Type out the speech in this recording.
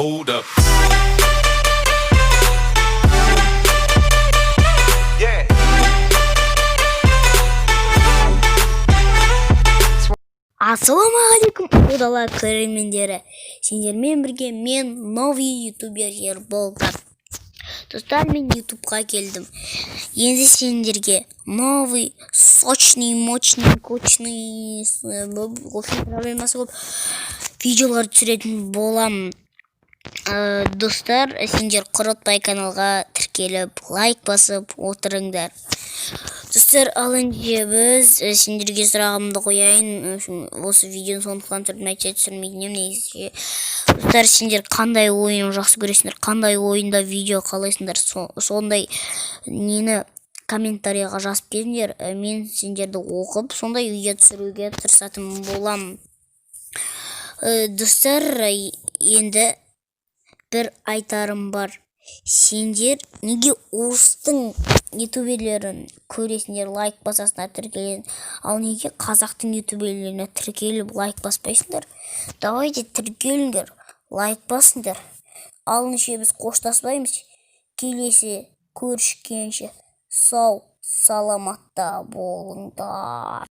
Hold up. Yeah. Ассалаумағалейкум удала көрермендері, сендермен бірге мен новый ютубер Ерболдар. Достар, мен ютубқа келдім. Енді сендерге новый, сочный, мощный, кучный, проблемасы көп видеолар түсіретін болам. Достар, сендер құрытпай каналға тіркеліп, лайк басып отырыңдар. Достар, ал енді біз сендерге сұрағымды қояйын. Осы видеоны сондықтан түрін айтса түсірмейтінім негізі. Достар, сендер қандай ойын жақсы көресіңдер, қандай ойында видео қалайсыңдар, сондай нені комментарияға жазып беріңдер. Мен сендерді оқып, сондай видео түсіруге тырысатын болам. Достар, енді бір айтарым бар. Сендер неге орыстың ютуберлерін көресіңдер, лайк басасыңдар, тіркелесің, ал неге қазақтың ютуберлеріне тіркеліп лайк баспайсыңдар? Давайте тіркеліңдер, лайк басыңдар. Алыншы біз қоштаспаймыз. Келесі көрішкенше сау саламатта болыңдар.